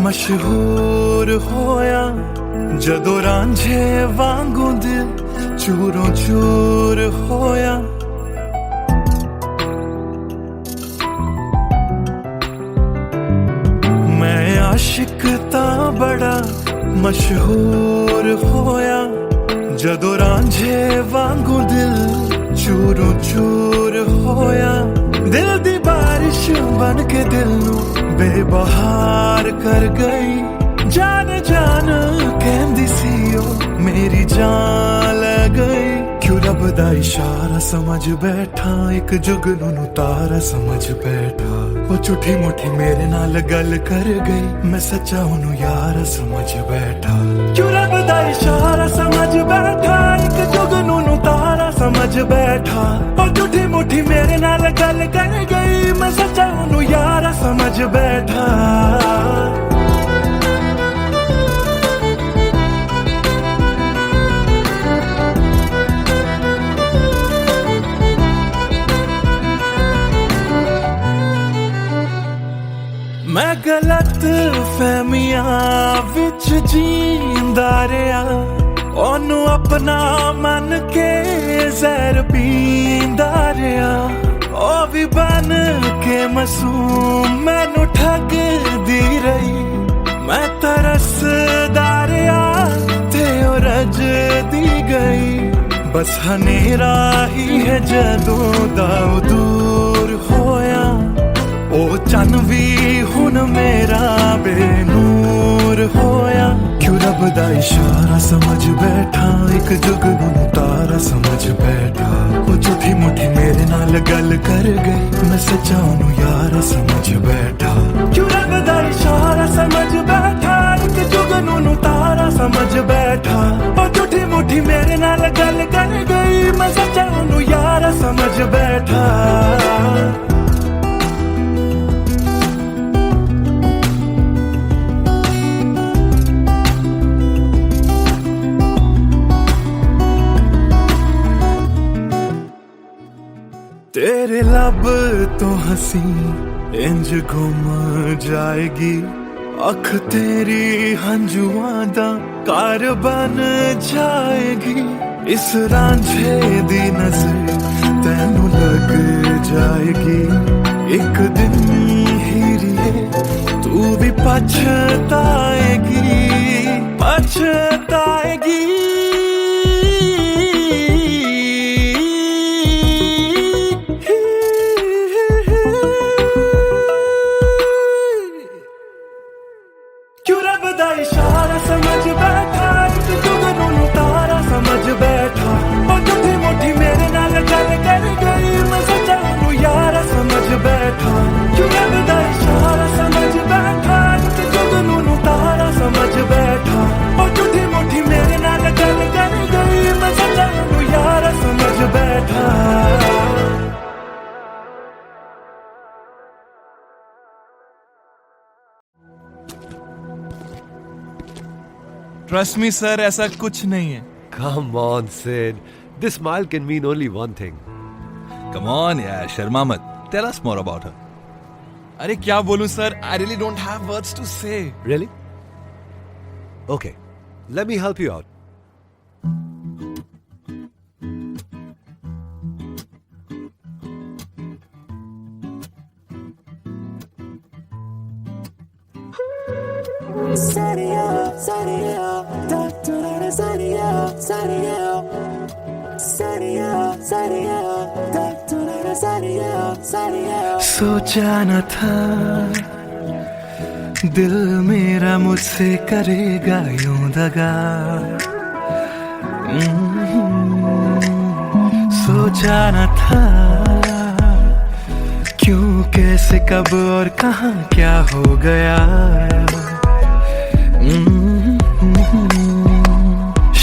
मशहूर होया जदों रांझे वांगू दिल चूरों चूर होया। मैं आशिक ता बड़ा मशहूर होया जदों रांझे वांगू दिल चूरों चूर होया। दिल दी बारिश बन के दिल नू बेबहार कर गई। जान जान कहंदी सी ओ मेरी जान ले गई। क्यों रब दा इशारा समझ बैठा, एक जुगनू नू तारा समझ बैठा। वो झूठी मुठी मेरे नाल गल कर गई, मैं सच्चा ओनू यार समझ बैठा। क्यों रब दा इशारा समझ बैठा, एक जुगनू नू तारा समझ बैठा। वो झूठी मुठी मेरे नाल गल कर गई, मैं सच्चा ओनू यार समझ बैठा। मैं गलत फहमियां विच जींदा रहा, ओनू अपना मन के जहर पींदा रहा। ओ भी बन के मासूम मैनू ठगदी रही। मैं तरसदा रहा ते ओ रजदी गई। बस हनेरा ही है जदों दा दूर होया। ओ चन भी हुन मेरा बेनूर होया। क्यों रब दा इशारा समझ बैठा, एक जुगनू नू तारा समझ बैठा। ओ झूठी मुठी मेरे नाल गल कर गई, मैं सच्चा ओनू यार समझ बैठा। क्यों रब दा इशारा समझ बैठा, एक जुगनू नू तारा समझ बैठा। ओ झूठी मुठी मेरे नाल गल कर गई, मैं सच्चा ओनू यार समझ बैठा। तेरे लब तो हंसी इंज घुम जाएगी। अख तेरी हंजुआं दा कार बन जाएगी। इस रांझे दी नजर तैनू लग जाएगी। एक दिन हीरिए तू भी पछताएगी, पछताएगी। इशारा समझ बैठा, एक जुगनू नू तारा समझ बैठा। और झूठी मुठी मेरे नाल गल कर गई, मैं सच्चा ओनू यार समझ बैठा। क्यों रब दा इशारा समझ बैठा, एक जुगनू नू तारा समझ बैठा। और झूठी मुठी मेरे नाल गल कर गई, मैं सच्चा ओनू यार समझ बैठा। Trust me, sir, ऐसा कुछ नहीं है. Come on, Sid. This smile can mean only one thing. Come on, yeah, Sharma मत. Tell us more about her. अरे क्या बोलूं sir? I really don't have words to say. Really? Okay, let me help you out. सोचा न था दिल मेरा मुझसे करेगा यूं दगा। सोचा न था क्यों, कैसे, कब और कहां क्या हो गया।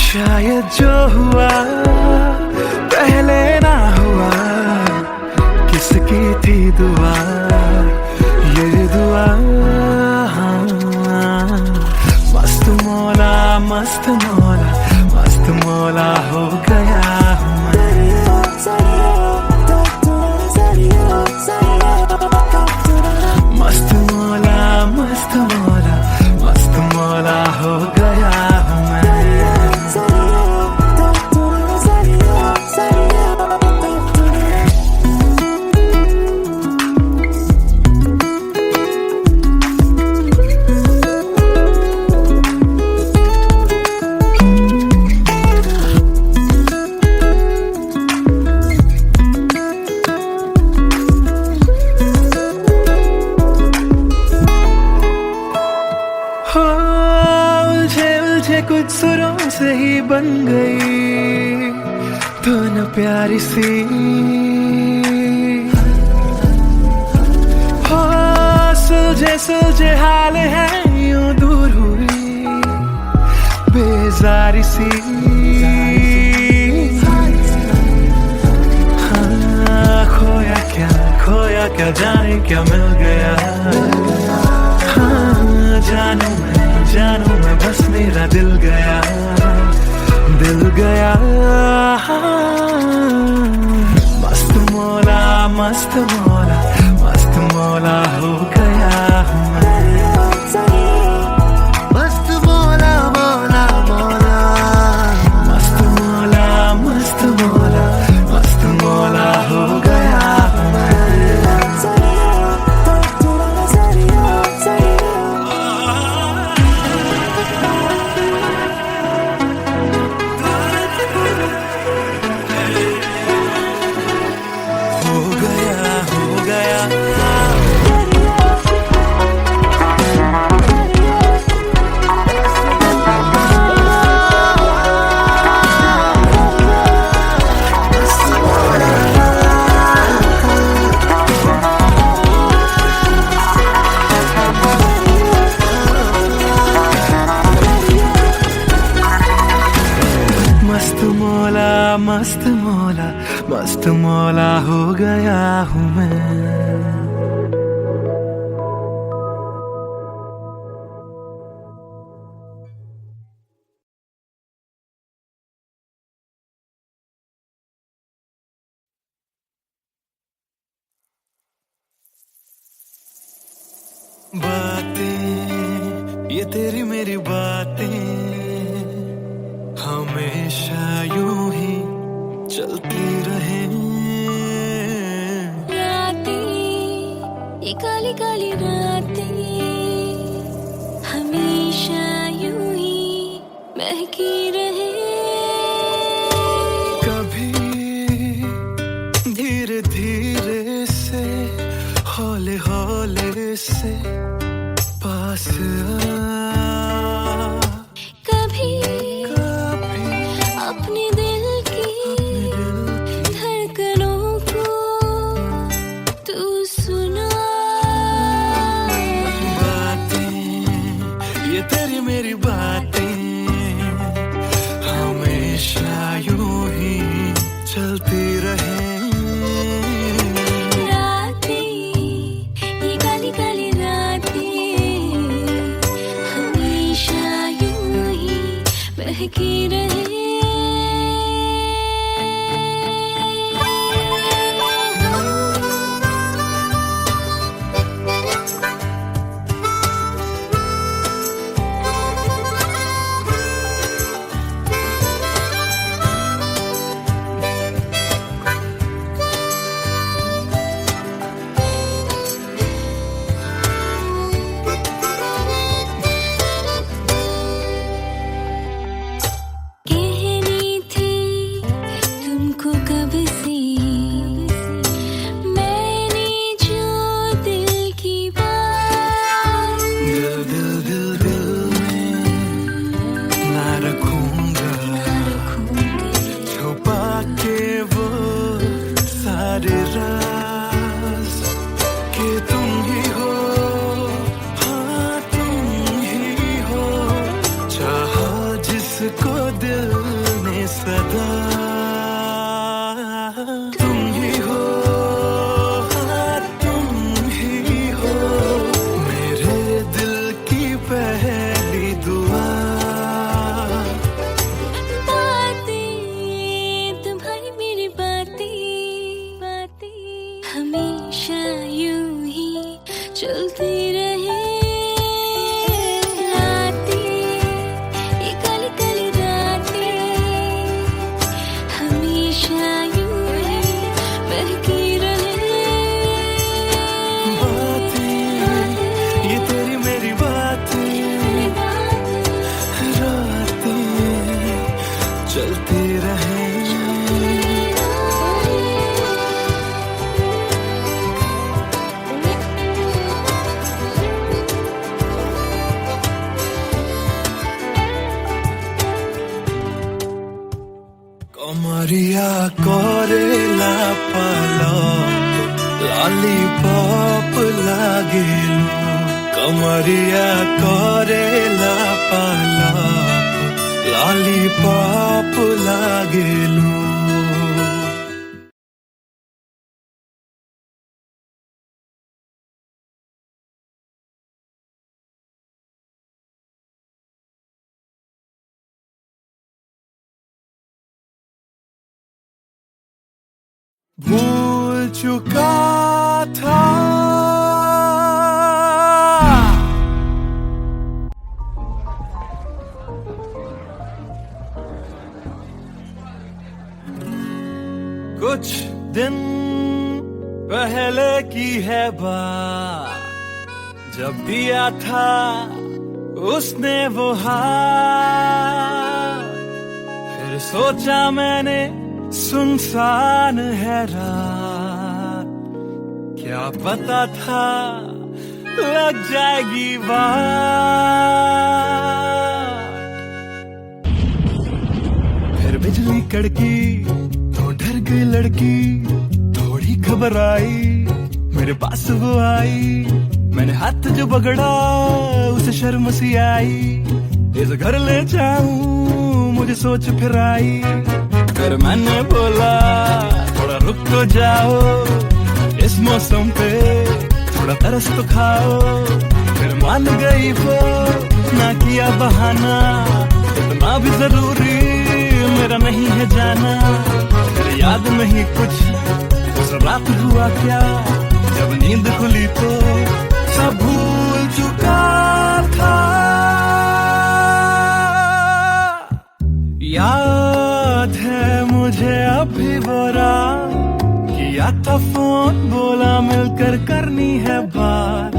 शायद जो हुआ पहले ना हुआ, किसकी थी दुआ, ये दुआ। मस्त मौला, मस्त मौला, मस्त मौला हो गया हूँ मैं। मस्त मौला, मस्त मौला, प्यारी सी हो, सुलझे हाल है यूं दूर हुई बेजारी सी। हाँ, खोया क्या जाने क्या मिल गया। हाँ, जानू मैं बस मेरा दिल गया। मस्त मौला हो गया हूँ मैं। मस्त मौला हो गया हूँ मैं। मस्त मौला हो गया हूँ मैं। बातें ये तेरी मेरी बातें हमेशा यूं ही चलती रहे। रातें ये काली काली रातें हमेशा यूं ही महकी रहे। कभी धीरे धीरे से हौले हौले से पास आ। कभी अपने दिल की धड़कनों को तू सुना। बातें ये तेरी मेरी बातें हमेशा यूं ही चलती रहे। महकी रहे। हमेशा यूं ही चलती रहे। रातें ये काली काली रातें हमेशा यूं ही बहकी रहे। बातें ये तेरी मेरी बातें रातें चलती रहे। कमरिया करेला पालक लॉलीपॉप लागेलू कमरिया करेला पालक लॉलीपॉप लागेलू भूल चुका था कुछ दिन पहले की है बात जब दिया था उसने वो हाथ फिर सोचा मैंने सुनसान है रात क्या पता था लग जाएगी बात फिर बिजली कड़की तो डर गई लड़की थोड़ी घबराई मेरे पास वो आई मैंने हाथ जो पकड़ा उसे शर्म सी आई इस घर ले जाऊं मुझे सोच फिर आई फिर मैंने बोला थोड़ा रुक तो जाओ इस मौसम पे थोड़ा तरस तो खाओ फिर मान गई वो ना किया बहाना इतना भी जरूरी मेरा नहीं है जाना फिर याद नहीं कुछ उस रात हुआ क्या जब नींद खुली तो सब भूल चुका था याद है मुझे अभी वो रात किया था फोन बोला मिलकर करनी है बात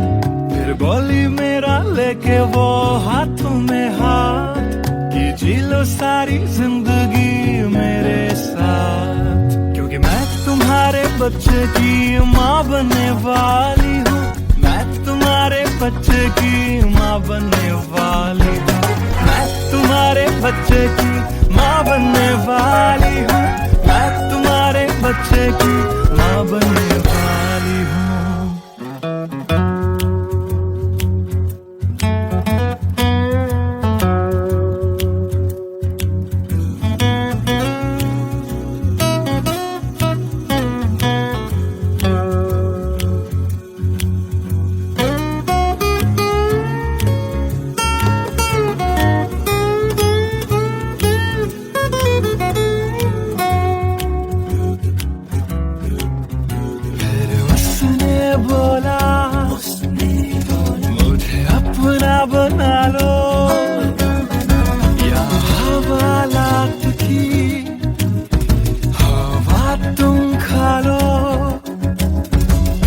फिर बोली मेरा लेके वो हाथों में हाथ कि जी लो सारी जिंदगी मेरे साथ क्योंकि मैं तुम्हारे बच्चे की माँ बनने वाली हूँ मैं तुम्हारे बच्चे की माँ बनने वाली हूँ मैं तुम्हारे बच्चे की माँ बनने वाली हूँ मैं तुम्हारे बच्चे की माँ बनने वाली हूँ बना लो या हवालात की हवा तुम खा लो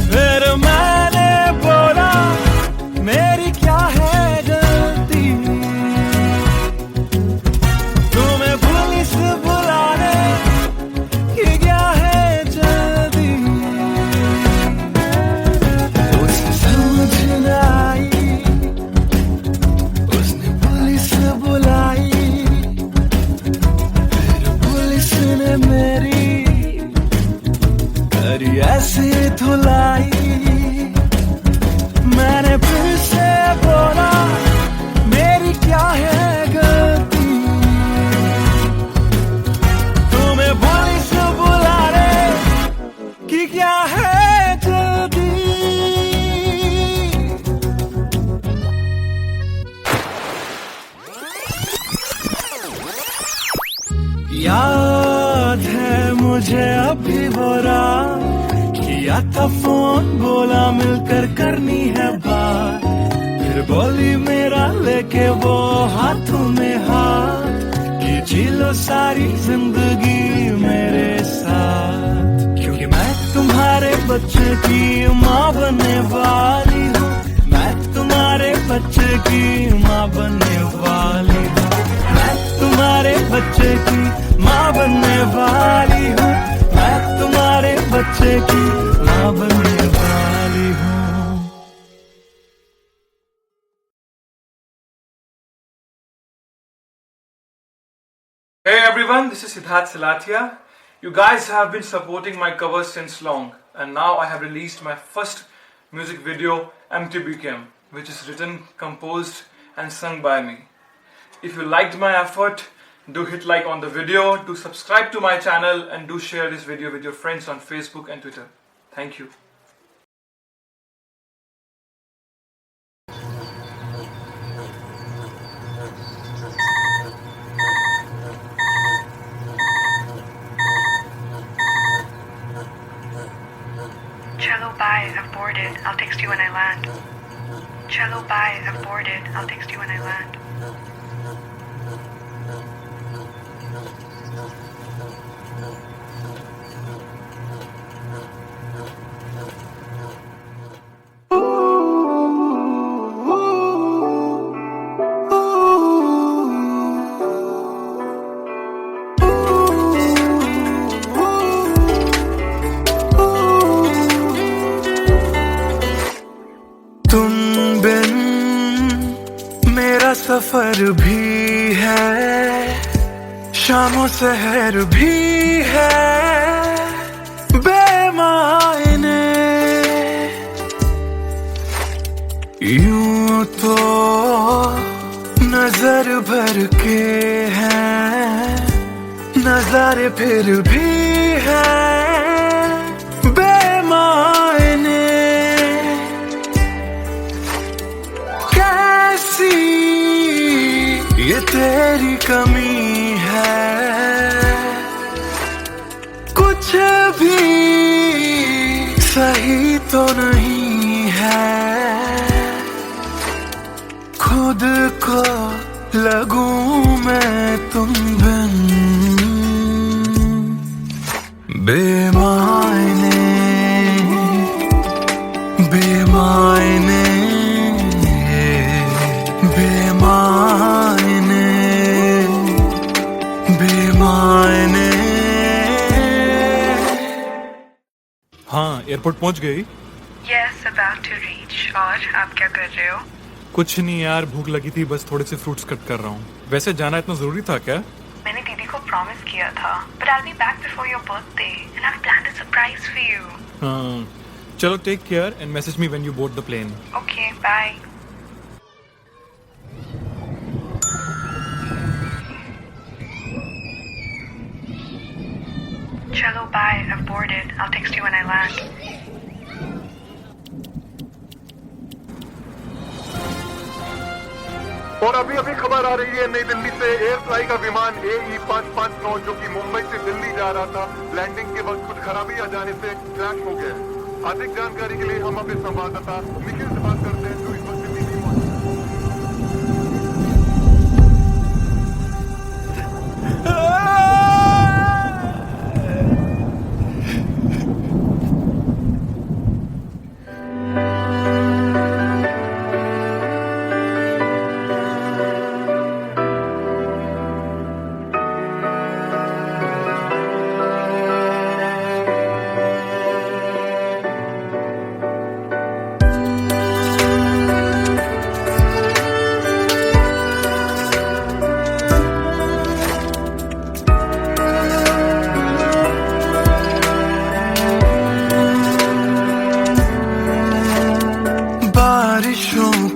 फिर मैंने बोला मेरी क्या है गलती तुम्हें पुलिस बुलाने की क्या है जल्दी उसे समझ न आई मेरी करी ऐसी धुलाई मैंने फिर से बोला मेरी क्या है गलती तुम्हें पुलिस बुलाने की क्या है जल्दी याद है मुझे अभी वो रात किया था फोन बोला मिलकर करनी है बात फिर बोली मेरा लेके वो हाथों में हाथ कि जी लो सारी जिंदगी मेरे साथ क्योंकि मैं तुम्हारे बच्चे की माँ बनने वाली हूँ मैं तुम्हारे बच्चे की माँ बनने वाली हूँ मैं तुम्हारे बच्चे की माँ बनने वाली हूँ मैं तुम्हारे बच्चे की माँ बनने वाली हूँ Hey everyone. everyone, this is Siddharth Silathia. You guys have been supporting my covers since long, and now I have released my first music video, Empty Became, which is written, composed and sung by me. If you liked my effort, do hit like on the video, do subscribe to my channel, and do share this video with your friends on Facebook and Twitter. Thank you. Cello, bye, I've boarded. I'll text you when I land. Cello, bye, I've boarded. I'll text you when I land. तुम बिन मेरा सफर भी है, शामों सहर भी है बेमायने। यूं तो नजर भर के हैं, नजारे फिर भी हैं बेमायने। कैसी ये तेरी कमी है, कुछ भी सही तो नहीं है। खुद को लगूं मैं तुम बिन बेमायने, बेमायने, बेमायने, बेमायने। हाँ, एयरपोर्ट पहुंच गई? Yes, about to reach. और आप क्या कर रहे हो? कुछ नहीं यार, भूख लगी थी, बस थोड़े से फ्रूट्स कट कर रहा हूँ। वैसे जाना इतना जरूरी था क्या? मैंने दीदी को प्रॉमिस किया था, but I'll be back before your birthday, and I've planned a surprise for you. हाँ, चलो take care and message me when you board the plane. Okay, bye. Cello, bye, I've boarded. I'll text you when I land. और अभी अभी खबर आ रही है नई दिल्ली से, एयर फ्लाई का विमान AE 559 जो कि मुंबई से दिल्ली जा रहा था, लैंडिंग के वक्त कुछ खराबी आ जाने से क्रैश हो गया। अधिक जानकारी के लिए हम अपने संवाददाता निखिल से बात करते हैं जो इस वक्त दिल्ली में मौजूद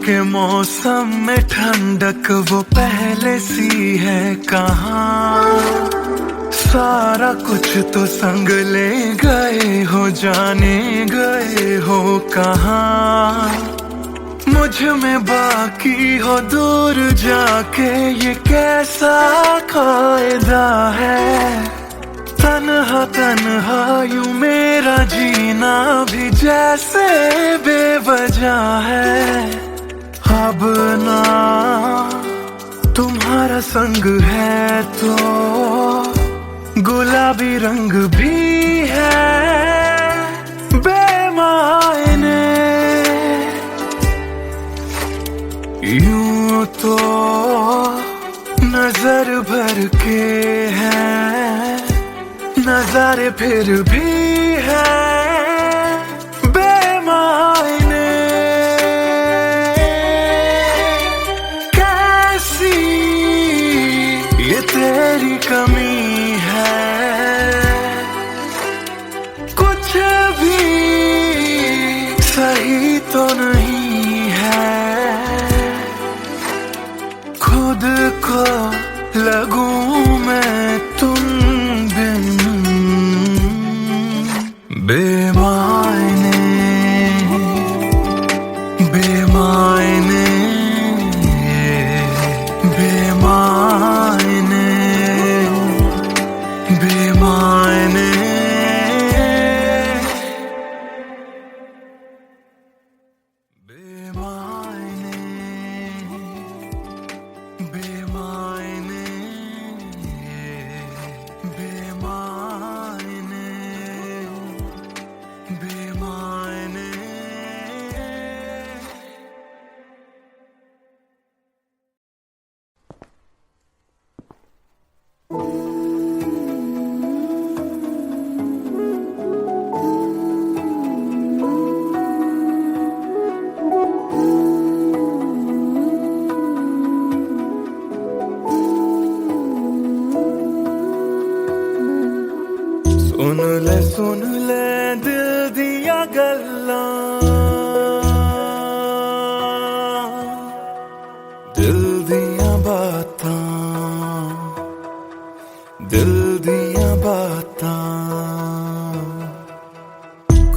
के मौसम में ठंडक वो पहले सी है कहाँ। सारा कुछ तो संग ले गए हो, जाने गए हो कहाँ। मुझ में बाकी हो दूर जाके, ये कैसा कायदा है। तन्हा तन्हा यूं मेरा जीना भी जैसे बेवजह है। अब ना तुम्हारा संग है तो गुलाबी रंग भी है बेमायने। यूं तो नजर भर के हैं, नजारे फिर भी हैं बेमायने। कैसी ये तेरी कमी सुन ले दिल दिया गल्लां, दिल दिया बातां, दिल दिया बातां।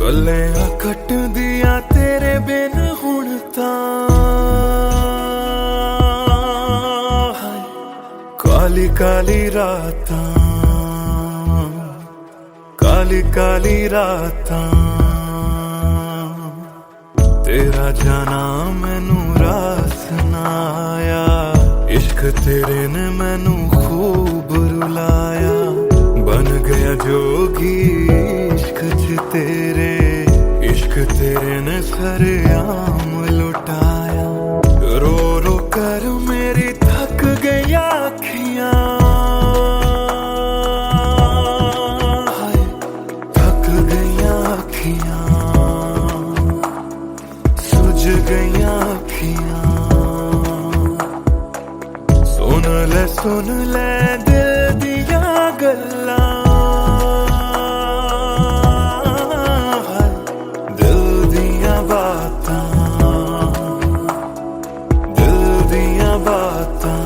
गल्लां कट दिया तेरे बिन हुण तां, काली काली रातां, काली काली रातां। तेरा जाना मैनू रास ना आया, इश्क तेरे ने मैनू खूब रुलाया। बन गया जोगी इश्क च तेरे, इश्क तेरे ने सरेआम लुटाया। रो रो कर मेरी थक गई अखियां, थक गई अखियां, सुझ गई अखियां। सुन ले दिल दिया गल्लां, दिल दिया बातां, दिल दिया बातां।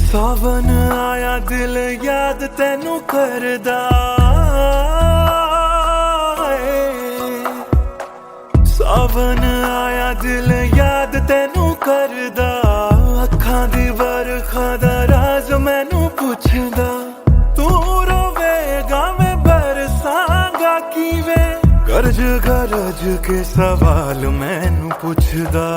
सावन आया दिल याद तैनू करदा है, सावन आया दिल याद तैनू करदा। अखां दी बरखा दा राज मैनू पुछदा, तू रोवेगा मैं बरसांगा किवें। गरज गरज के सवाल मैनू पुछदा,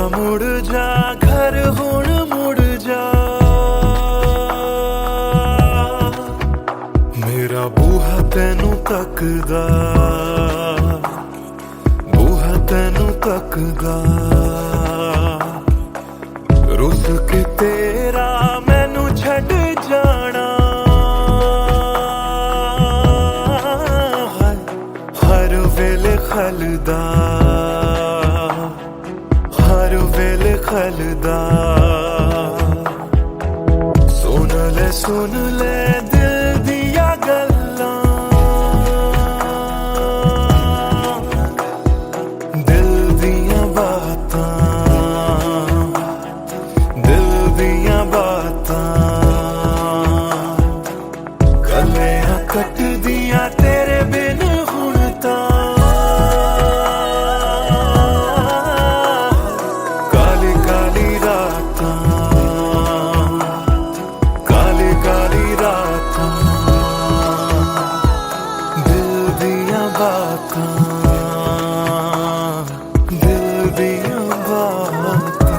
मुड़ जा घर हुण मुड़ जा। मेरा बूहा तैनू तकदा, बूहा तैनू तकदा। रुस के तेरा मैनू छड़ जाना, हर वेले खलदा, हर वेले खलदा। सुन ले दिल दिया गल्लां, दिल दिया बातां, दिल दिया बातां। गल्लां कट दिया तेरे बिन हुण तां, काली काली रातां, काली काली रातां। दिल दिया बातां, दिल दिया बातां।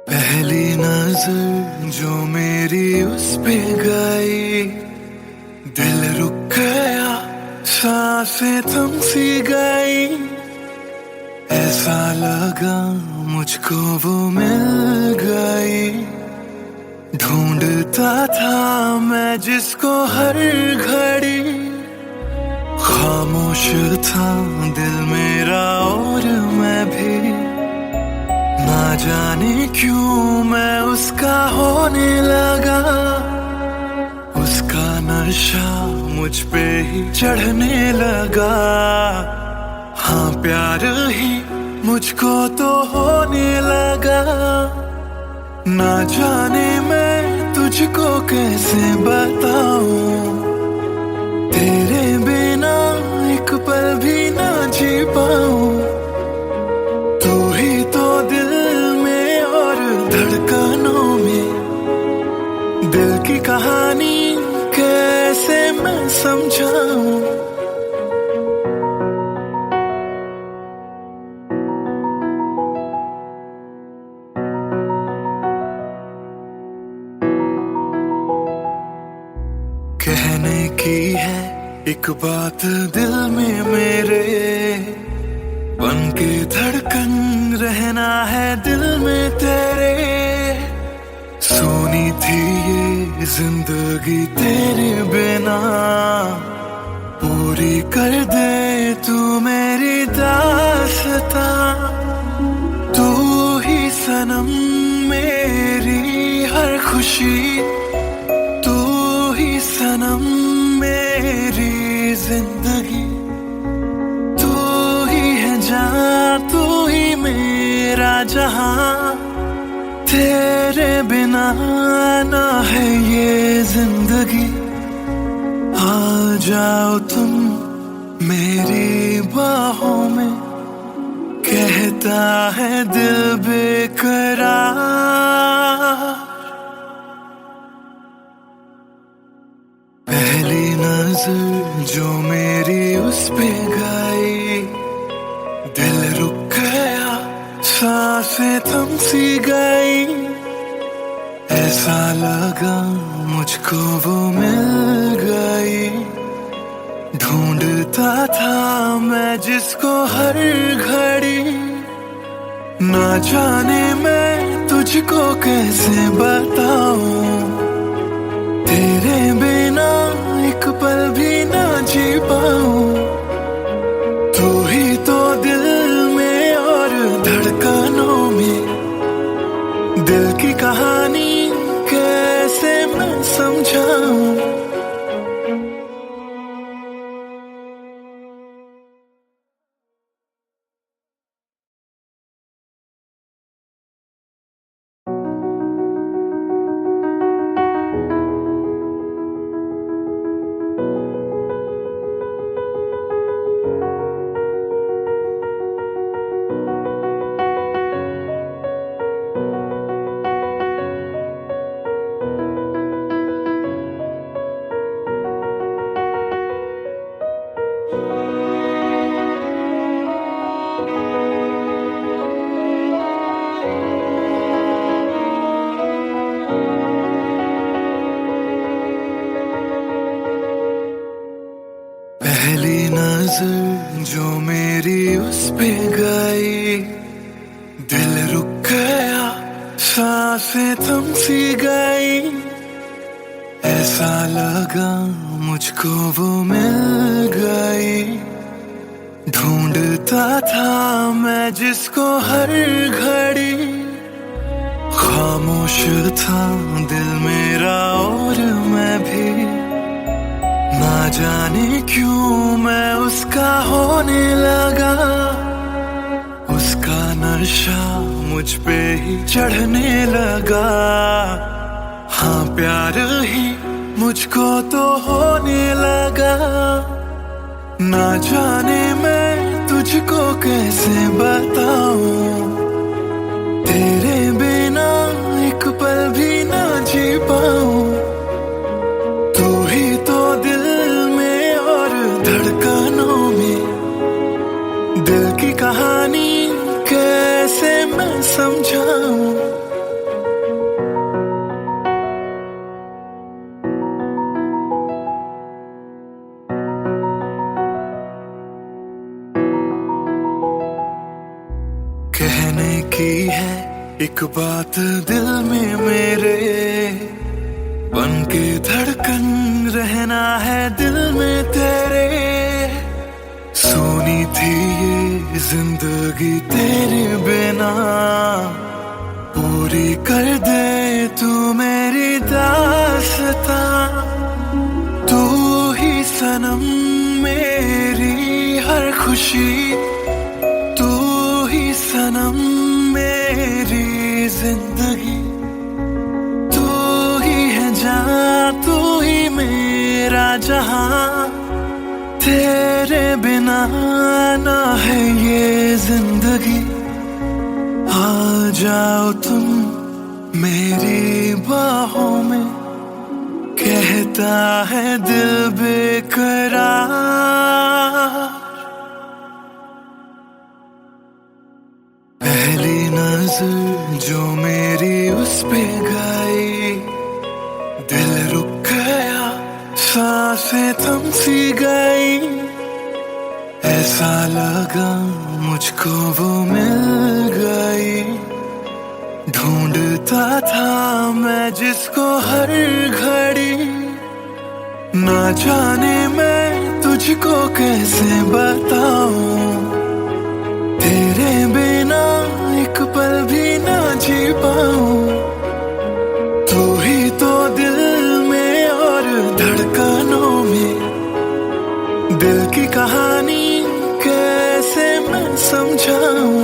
पहली नजर जो मेरी उस पे गई, दिल रुक गया, सांसें थम सी गई। ऐसा लगा मुझको वो मिल गई, ढूंढता था मैं जिसको हर घड़ी। खामोश था दिल मेरा और मैं भी, ना जाने क्यों मैं उसका होने लगा। उसका नशा मुझ पे ही चढ़ने लगा, हाँ प्यार ही मुझको तो होने लगा। ना जाने मैं तुझको कैसे बताऊं, तेरे बिना एक पल भी ना जी पाऊं। तू ही तो दिल में और धड़कनों में, दिल की कहानी कैसे मैं समझाऊं। कहने की है एक बात दिल में मेरे, बन के धड़कन रहना है दिल में तेरे। सोनी थी ये जिंदगी तेरे बिना, पूरी कर दे तू मेरी दास्तां। तू ही सनम मेरी हर खुशी, तू ही सनम मेरी जिंदगी। तू ही है जान, तू ही मेरा जहां, तेरे बिना ना है ये जिंदगी। आ जाओ तुम मेरी बाहों में, कहता है दिल बेकरार। पहली नजर जो मेरी उस पे गई, दिल रुक गया, सांसें थम सी गई। ऐसा लगा मुझको वो मिल गई, ढूंढता था मैं जिसको हर घड़ी। ना जाने मैं तुझको कैसे बताऊं, तेरे बिना एक पल भी ना जी पाऊं। तू ही तो दिल में और धड़कनों में, दिल की कहानी कैसे मैं समझाऊं। पहली नजर जो मेरी उस पे गई, दिल रुक गया, सांसें थम सी गई। ऐसा लगा मुझको वो मिल गई, ढूंढता था मैं जिसको हर घड़ी। खामोश था दिल मेरा और मैं भी, ना जाने क्यों मैं उसका होने लगा। उसका नशा मुझ पे ही चढ़ने लगा, हाँ प्यार ही मुझको तो होने लगा। ना जाने मैं तुझको कैसे बताऊं, तेरे बिना एक पल भी ना जी पाऊं। तू ही तो दिल में और धड़कनों में, दिल की कहानी कैसे मैं समझाऊं। कहने की है एक बात दिल में मेरे, बन के धड़कन रहना है दिल में तेरे। सोनी थी ये जिंदगी तेरे बिना, पूरी कर दे तू मेरी दास्तां। तू ही सनम मेरी हर खुशी, तू ही सनम मेरी जिंदगी। तू ही है जान, तू ही मेरा जहां, तेरे बिना ना है ये जिंदगी। आ जाओ तुम मेरी बाहों में, कहते रहता है दिल बेकरार। पहली नजर जो मेरी उस पे गई, दिल रुक गया, सांसें थम सी गई। ऐसा लगा मुझको वो मिल गई, ढूंढता था मैं जिसको हर घड़ी। ना जाने मैं तुझको कैसे बताऊं, तेरे बिना एक पल भी ना जी पाऊं। तू ही तो दिल में और धड़कनों में, दिल की कहानी कैसे मैं समझाऊं।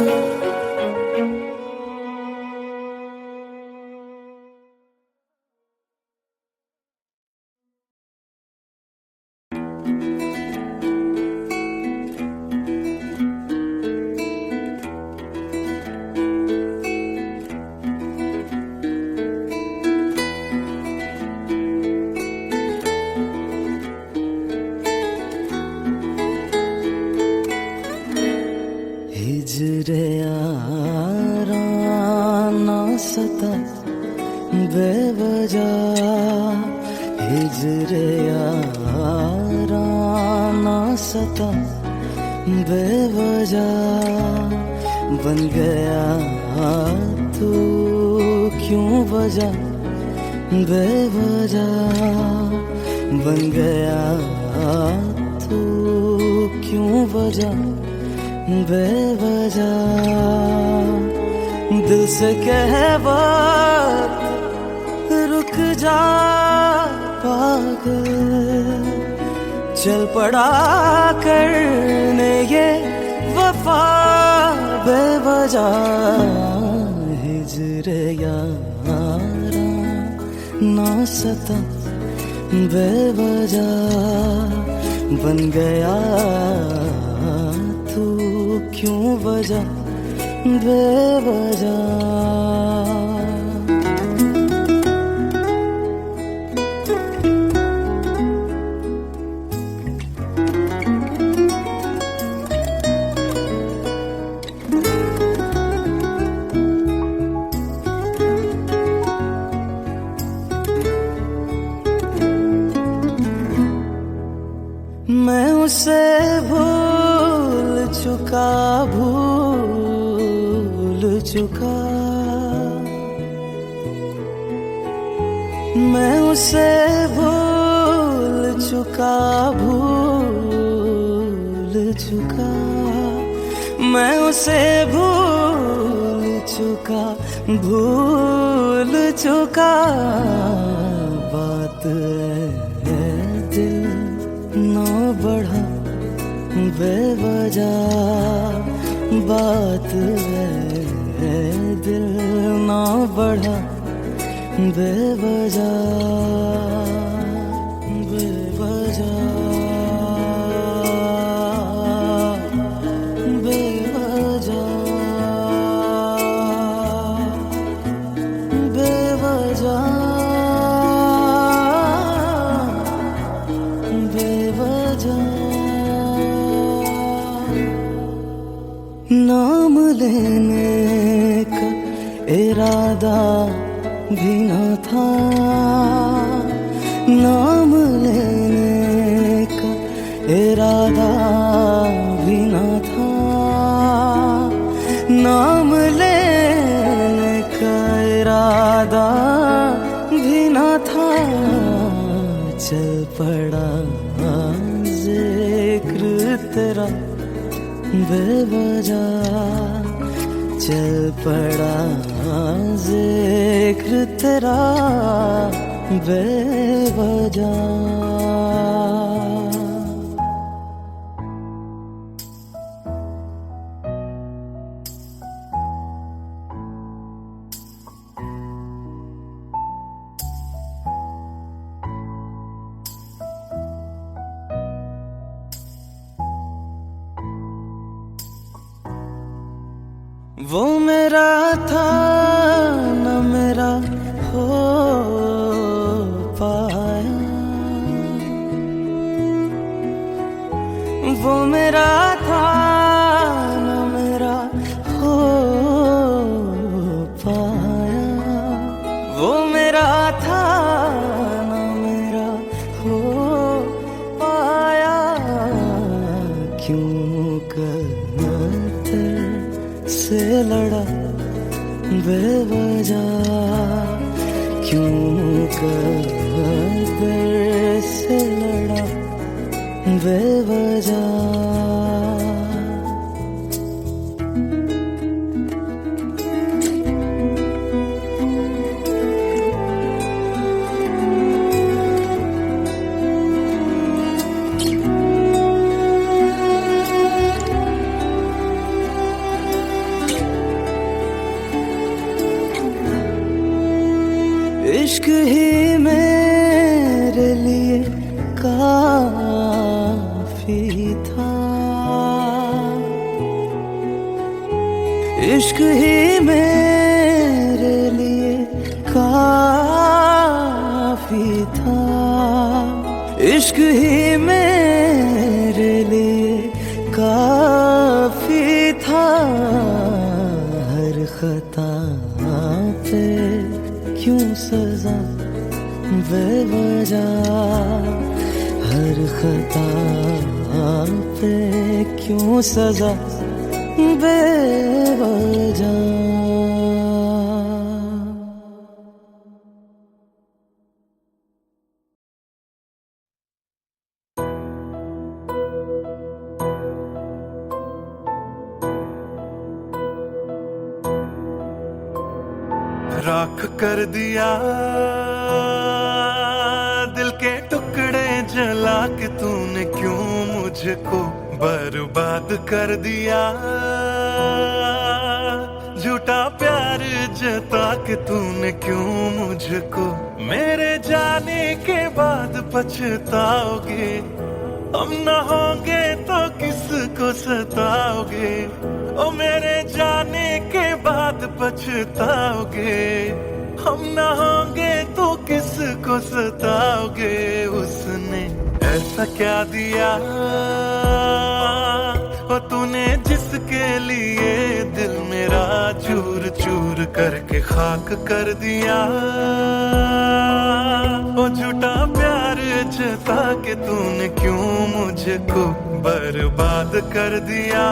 हिजरे यारा ना सता बेवजह, हिजरे यारा ना सता बेवजह। बन गया तू क्यों वजह, बेवजह बन गया तू क्यों वजह, बेवजह। दिल से कह वक्त रुक जा पागल, चल पड़ा करने ये वफा बेवजह। हिजरे यारा ना सता बेवजह, बन गया तू क्यों वजह, बेवजह। मैं उसे भूल चुका, भूल चुका। मैं उसे भूल चुका, भूल चुका। मैं उसे भूल चुका, भूल चुका। बात है दिल ना बढ़ा बेवजह, बात है दिल ना बढ़ा बेवजह, बेवजह, बेवजह, बेवजह, बेवजह। नाम लेने का इरादा भी न था, नाम लेने का इरादा भी न था। नाम लेने का इरादा भी न था। चल पड़ा जिक्र तेरा बेवजह, चल पड़ा जिक्र तेरा बेवजह। वो मेरा था न मेरा हो पाया, बेवजह क्यों कदर से लड़ा बेवजह। इश्क ही मेरे लिए काफी था, इश्क ही मेरे लिए काफी था, इश्क ही मेरे लिए काफी था। हर खता पे क्यों सजा बेवजह, हर खता पे क्यों सजा बेवजह। राख कर दिया दिल के टुकड़े जला के तूने क्यों मुझको बर्बाद कर दिया। झूठा प्यार जता के तूने क्यों मुझको, मेरे जाने के बाद पछताओगे। हम न होंगे तो किसको सताओगे, ओ मेरे जाने के बाद पछताओगे। हम न होंगे तो किसको सताओगे। उसने ऐसा क्या दिया ओ तूने जिसके लिए दिल मेरा चूर चूर करके खाक कर दिया। ओ झूठा प्यार जता के तूने क्यों मुझको बर्बाद कर दिया।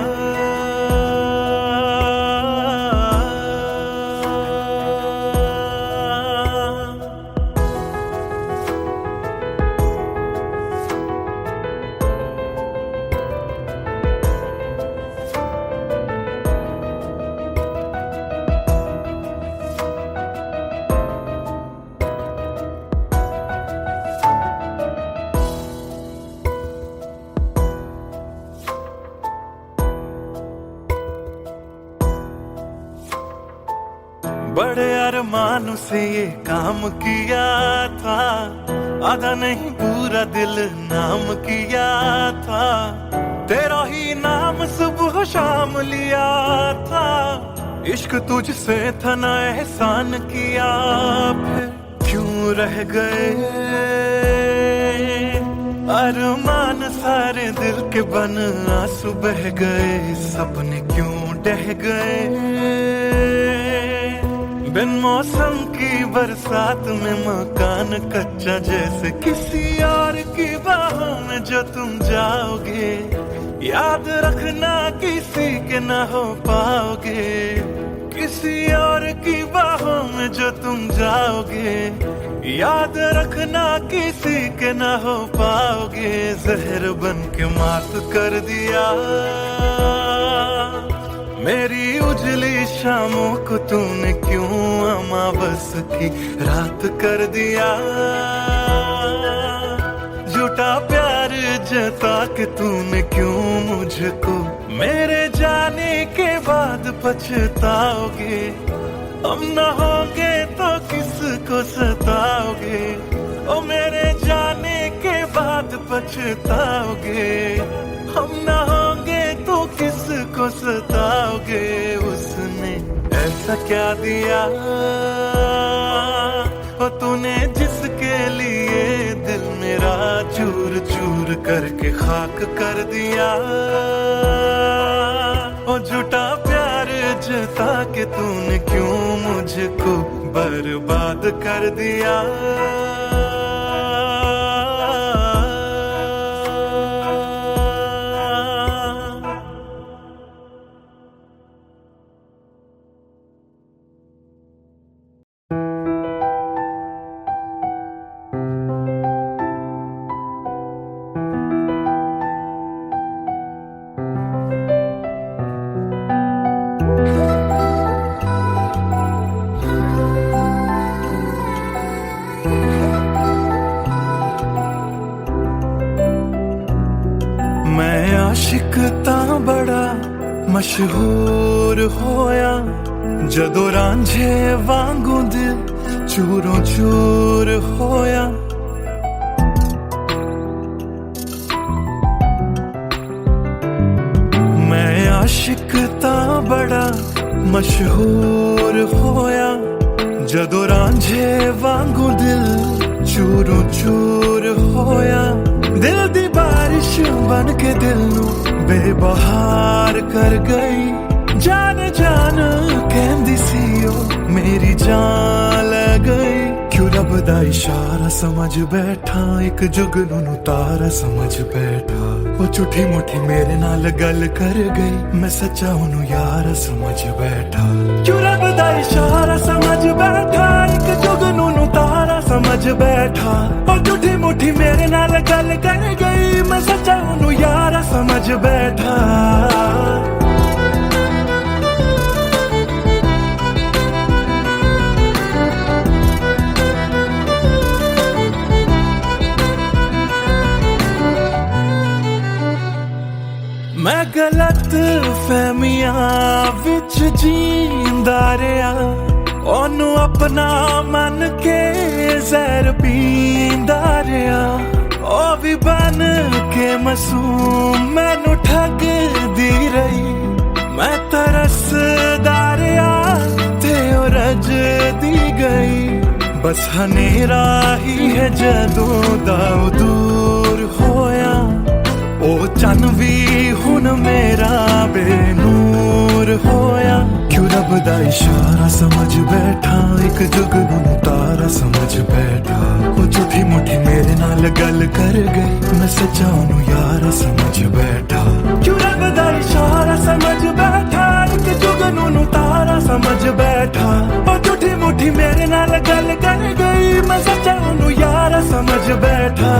बड़े अरमान से ये काम किया था, आधा नहीं पूरा दिल नाम किया था। तेरा ही नाम सुबह शाम लिया था, इश्क तुझसे था ना एहसान किया। फिर क्यों रह गए अरमान सारे दिल के बन आंसू बह गए। सपने क्यों ढह गए बिन मौसम की बरसात में मकान कच्चा जैसे किसी और की बाहों में जो तुम जाओगे। याद रखना किसी के ना हो पाओगे, किसी और की बाहों में जो तुम जाओगे। याद रखना किसी के ना हो पाओगे। जहर बन के मात कर दिया मेरी उजली शामों को तूने क्यों अमावस की रात कर दिया। झूठा प्यार जता के तूने क्यों मुझको, मेरे जाने के बाद पछताओगे। हम न होंगे तो किसको सताओगे, ओ मेरे जाने के बाद पछताओगे। हम न होंगे तो किसको सताओगे। उसने ऐसा क्या दिया ओ तूने जिसके लिए दिल मेरा चूर चूर करके खाक कर दिया। ओ झूठा प्यार जता के तूने क्यों मुझको बर्बाद कर दिया। आशिक तां बड़ा मशहूर होया जदों रांझे वांगू दिल चूरों चूर होया। मैं आशिक तां बड़ा मशहूर होया जदों रांझे वांगू दिल चूरों चूर होया। दिल दी बारिश बन के दिल नू बेबहार कर गई। जान जान कहंदी सी ओ मेरी जान ले गई। क्यों रब दा इशारा समझ बैठा एक जुगनू नू तारा समझ बैठा। वो झूठी मुठी मेरे नाल गल कर गई मैं सच्चा ओनू यार समझ बैठा। क्यों रब दा इशारा समझ बैठा एक जुगनू नू तारा समझ बैठा। वो झूठी मुठी मेरे नाल गल कर गई मैं सच्चा ओनू यार समझ बैठा। मैं गलत फहमियां विच जींदा रहा ओनू अपना मन के जहर पींदा रहा। ओ भी बन के मासूम मैनू ठगदी रही। मैं तरसदा रहा ते ओ रजदी गई। बस हनेरा ही है जदों दा दूर होया। ओ चन भी हुन मेरा बेनूर होया। क्यों रब दा इशारा समझ बैठा एक जुगनू नू तारा समझ बैठा। ओ झूठी मुठी मेरे नाल गल कर गई मैं सच्चा ओनू यार समझ बैठा। क्यों रब दा इशारा समझ बैठा एक जुगनू नू तारा समझ बैठा। ओ झूठी मुठी मेरे नाल गल कर गई मैं सच्चा ओनू यार समझ बैठा।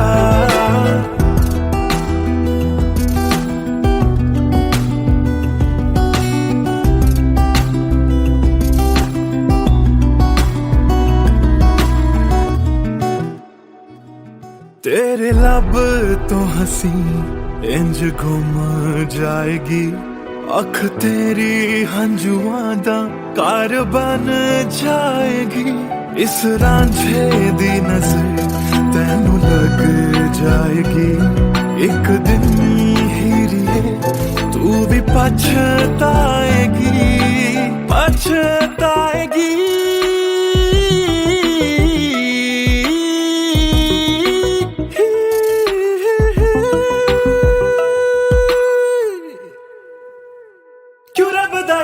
तेरे लब तो हंसी इंज घुम जाएगी। अख तेरी हंजुआं दा कार बन जाएगी। इस रांझे दी नजर तैनू लग जाएगी। एक दिन हीरिए तू भी पछताएगी पछताएगी।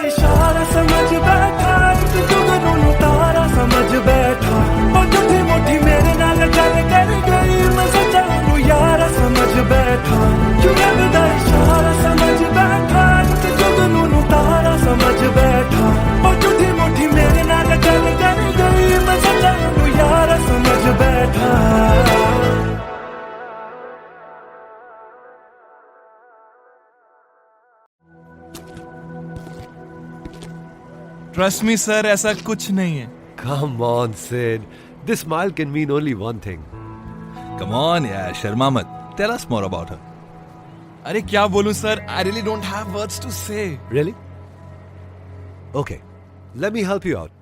इशारा समझ बैठा एक जुगनू नू तारा समझ बैठा। और झूठी मुठी मेरे नाल गल कर गई मैं सच्चा ओनू यार समझ बैठा। क्यों रब दा इशारा समझ बैठा एक जुगनू नू तारा समझ बैठा। और झूठी मुठी मेरे नाल गल कर गई मैं सच्चा ओनू यार समझ बैठा। ट्रस्ट मी सर ऐसा कुछ नहीं है। Come on, Sid. This smile can mean only one thing. Come on यार शर्मा मत। Tell us more about her. अरे क्या बोलूं sir I really don't have words to say. Really? Okay, let me help you out.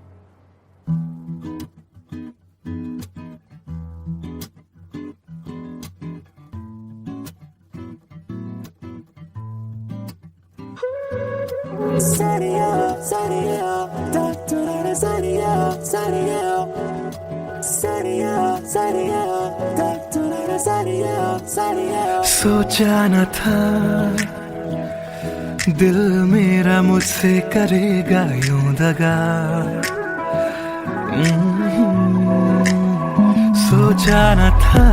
सोचा न था दिल मेरा मुझसे करेगा यूं दगा। सोचा न था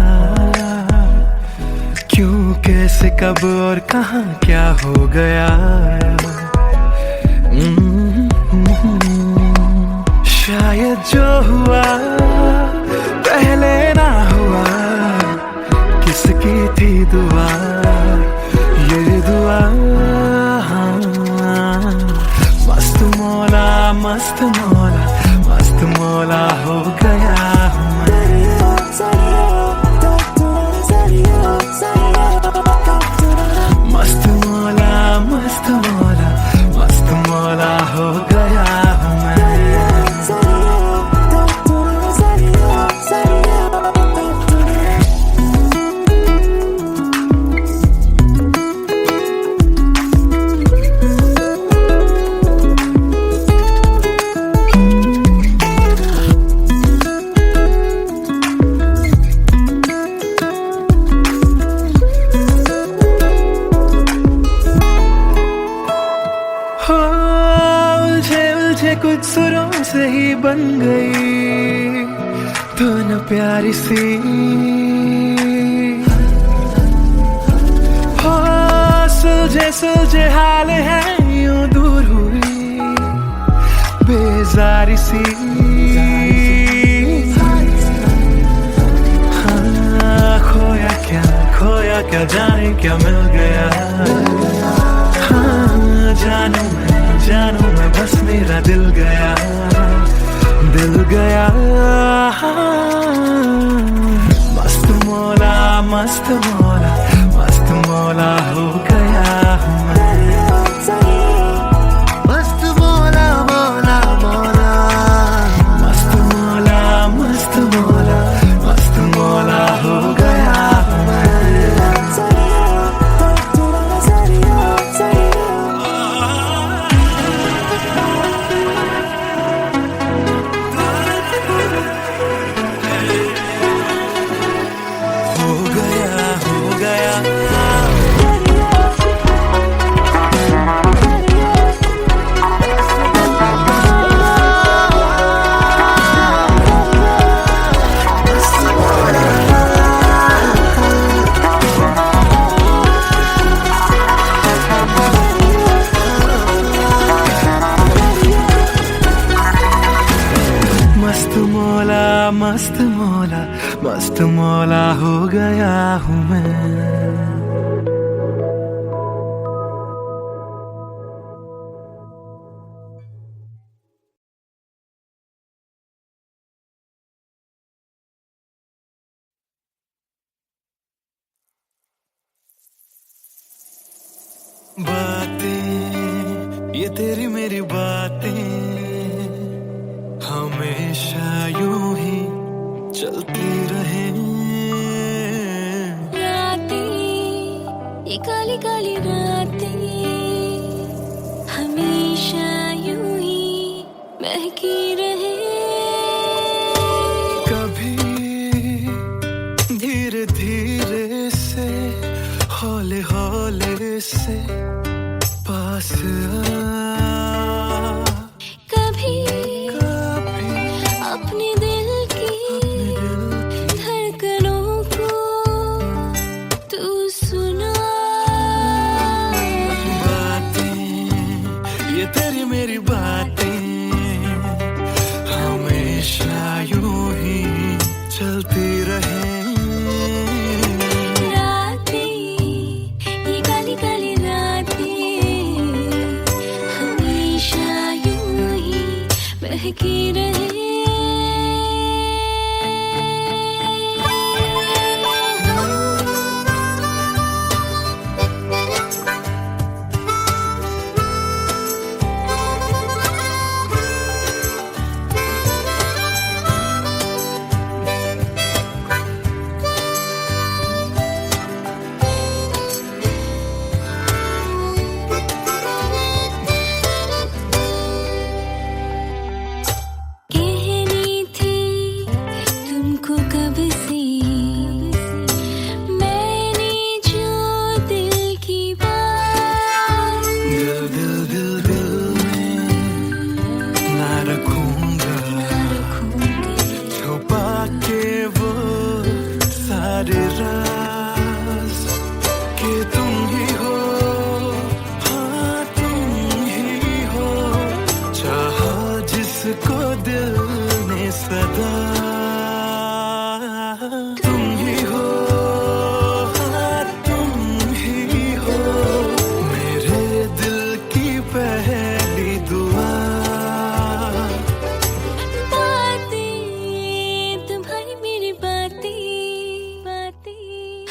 क्यों कैसे कब और कहां क्या हो गया। शायद जो हुआ पहले ना हुआ। किसकी थी दुआ ये दुआ। मस्त मौला मस्त मौला मस्त मौला हो गया हूँ मैं। मस्त बेजारी सी हो, सुलझे हाल है यूं दूर हुई बेजारी सी। हाँ, खोया क्या जाने क्या मिल गया। हाँ, जानू मैं बस मेरा दिल गया। मस्त मौला हो गया हूँ मैं। मस्त मौला हो गया हूँ मैं। मस्त मौला हो गया हूँ मैं। बातें ये तेरी मेरी बातें हमेशा यूं ही चलती रहे। रातें ये काली काली रातें हमेशा यूं ही महकी रहे। कभी धीरे धीरे से हौले हौले से पास आ। कभी अपने दिल की धड़कनों को तू सुना। बातें ये तेरी मेरी बातें हमेशा यूं ही चलती रहे। महकी रहे।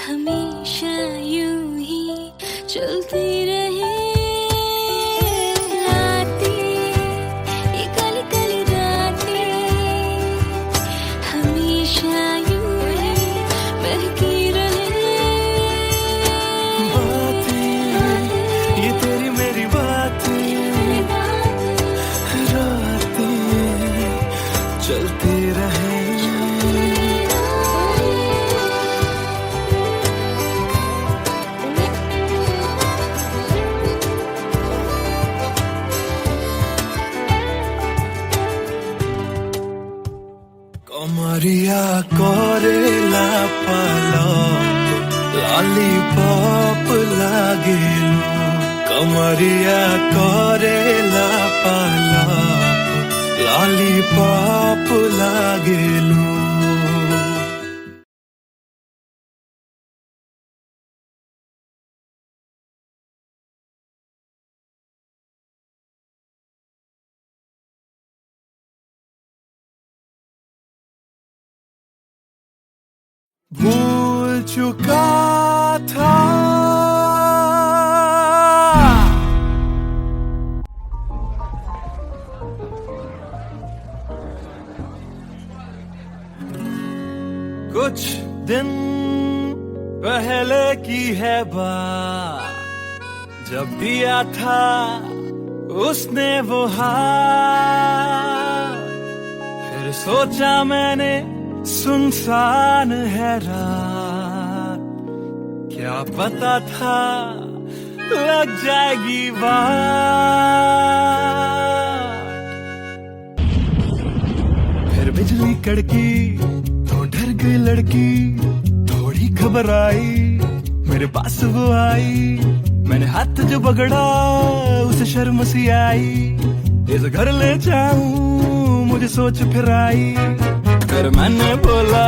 हमेशा यूं ही चलती रहे। रातें ये काली काली रातें हमेशा यूं ही महकी रहे। बातें ये तेरी मेरी बातें रातें चलती रहे। लॉलीपॉप लागेलू कमरिया करेला पालाप लॉलीपॉप लागेलू भूल चुका था कुछ दिन पहले की है बात जब दिया था उसने वो हाथ फिर सोचा मैंने सुनसान है रात क्या पता था लग जाएगी बात फिर बिजली कड़की तो डर गई लड़की थोड़ी घबराई मेरे पास वो आई मैंने हाथ जो पकड़ा उसे शर्म सी आई इस घर ले जाऊं मुझे सोच फिर आई फिर मैंने बोला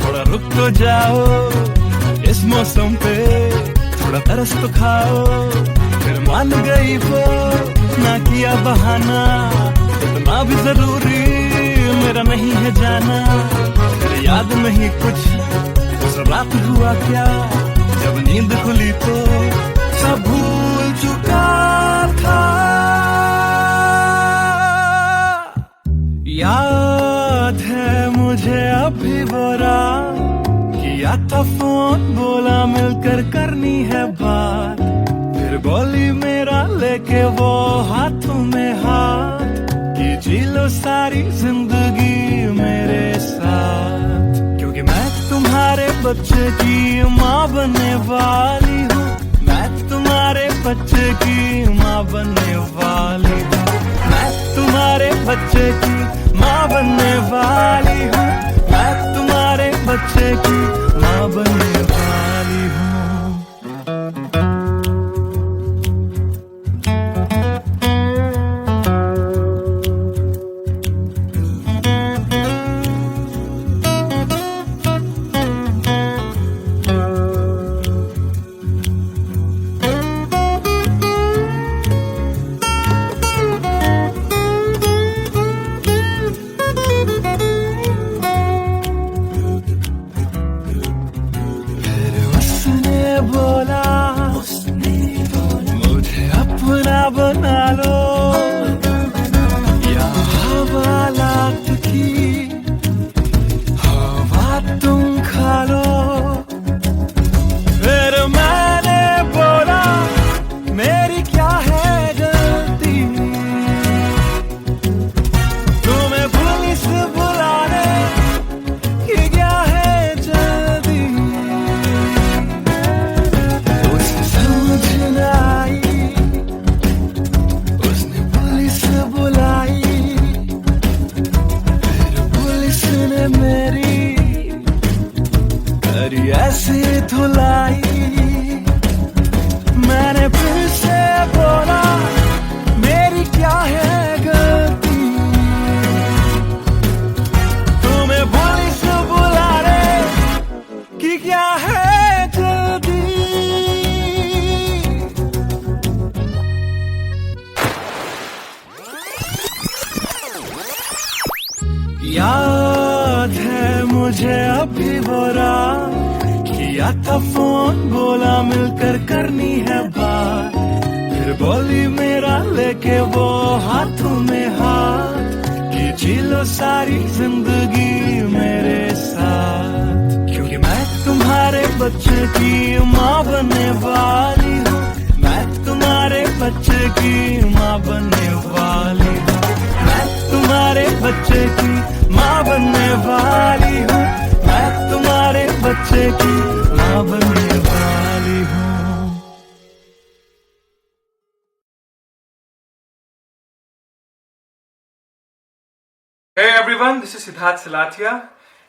थोड़ा रुक तो जाओ इस मौसम पे थोड़ा तरस तो खाओ फिर मान गई वो ना किया बहाना इतना भी जरूरी मेरा नहीं है जाना फिर याद नहीं कुछ उस रात हुआ क्या जब नींद खुली तो सब भूल चुका था याद है मुझे अभी वो रात किया था फोन बोला मिलकर करनी है बात फिर बोली मेरा लेके वो हाथों में हाथ कि जी लो सारी जिंदगी मेरे साथ क्योंकि मैं तुम्हारे बच्चे की माँ बनने वाली हूँ मैं तुम्हारे बच्चे की माँ बनने वाली हूँ मैं तुम्हारे बच्चे की माँ बनने वाली हूँ मैं तुम्हारे बच्चे की माँ बनने वाली हूँ बना लो या हवालात की हवा तुम खा लो फिर मैंने बोला मेरी क्या है गलती तुम्हें पुलिस बुलाने की क्या है जल्दी उसे समझ न आई मेरी करी ऐसी धुलाई मैंने फिर से बोला मेरी क्या है गलती तुम्हें पुलिस बुलाने की क्या है जल्दी याद है मुझे अभी वो रात किया था फोन बोला मिलकर करनी है बात फिर बोली मेरा लेके वो हाथों में हाथ कि जी लो सारी जिंदगी मेरे साथ क्योंकि मैं तुम्हारे बच्चे की माँ बनने वाली हूँ मैं तुम्हारे बच्चे की माँ बनने वाली हूँ मैं तुम्हारे बच्चे की माँ बनने वाली हूँ मैं तुम्हारे बच्चे की माँ बनने वाली हूँ Hey everyone, this is Siddharth Salatia.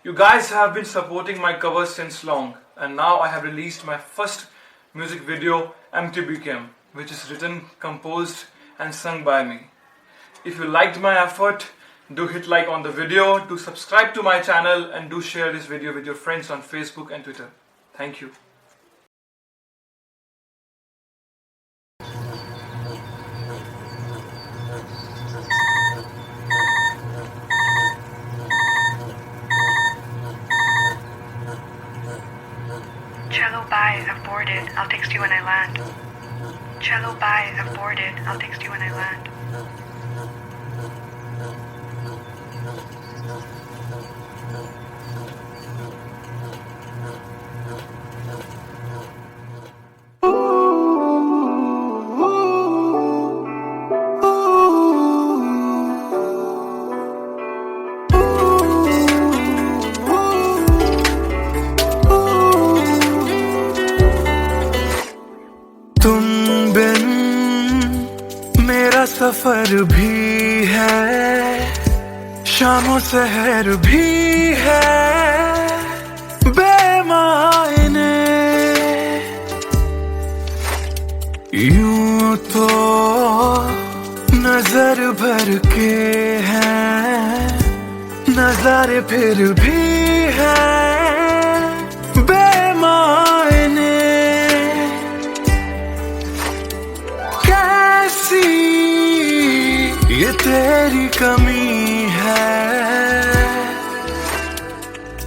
You guys have been supporting my covers since long and now I have released my first music video, MTBKM, which is written, composed and sung by me. If you liked my effort, do hit like on the video, do subscribe to my channel, and do share this video with your friends on Facebook and Twitter. Thank you. Cello bye, I've boarded. I'll text you when I land. Cello bye, I've boarded. I'll text you when I land. तुम बिन मेरा सफर भी है, शामों सहर भी है बेमायने। यूं तो नजर भर के हैं, नजारे फिर भी हैं बेमायने। कैसी ये तेरी कमी है,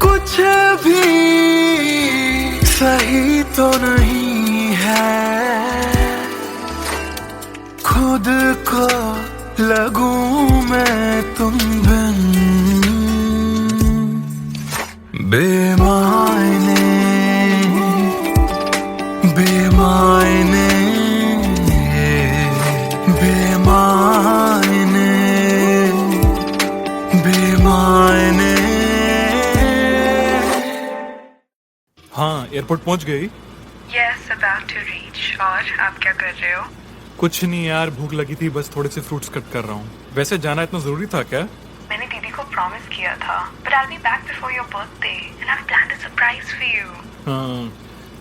कुछ भी सही तो नहीं है। खुद को लगूं मैं तुम बिन बेमायने, बेमायने, बेमायने, बेमायने। हाँ, एयरपोर्ट पहुंच गई? Yes, about to reach. और आप क्या कर रहे हो? कुछ नहीं यार, भूख लगी थी, बस थोड़े से फ्रूट्स कट कर रहा हूँ। वैसे जाना इतना जरूरी था क्या? मैंने दीदी को प्रॉमिस किया था, but I'll be back before your birthday, and I've planned a surprise for you. हाँ,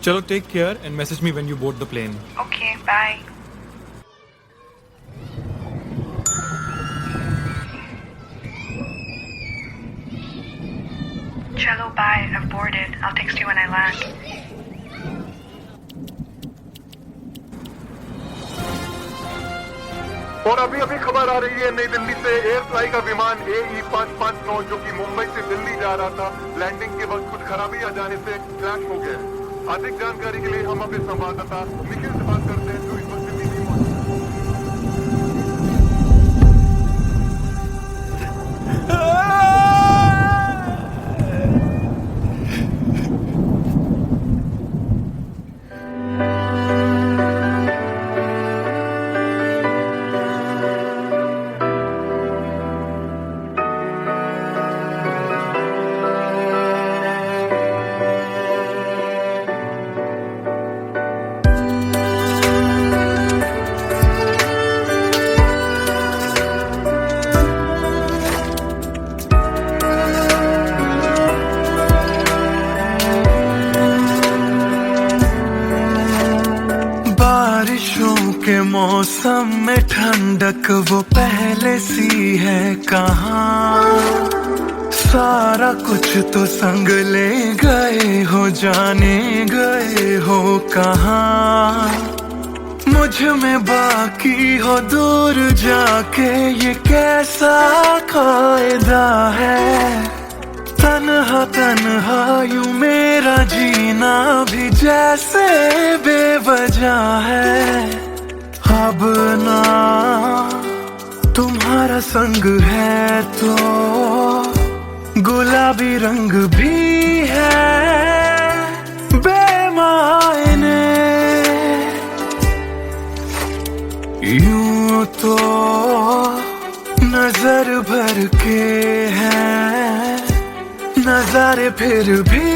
चलो take care and message me when you board the plane. Okay, bye. Cello bye, I've boarded. I'll text you when I land. और अभी अभी खबर आ रही है नई दिल्ली से, एयर फ्लाई का विमान AE559 जो कि मुंबई से दिल्ली जा रहा था, लैंडिंग के वक्त कुछ खराबी आ जाने से क्रैश हो गया। अधिक जानकारी के लिए हम अपने संवाददाता निखिल से बात करते हैं जो इस वक्त दिल्ली में मौजूद के मौसम में ठंडक वो पहले सी है कहाँ। सारा कुछ तो संग ले गए हो, जाने गए हो कहाँ। मुझ में बाकी हो दूर जाके, ये कैसा कायदा है। तन्हा तन्हा यूं मेरा जीना भी जैसे बेवजह है। अब ना तुम्हारा संग है तो गुलाबी रंग भी है बेमायने। यूं तो नजर भर के हैं, नजारे फिर भी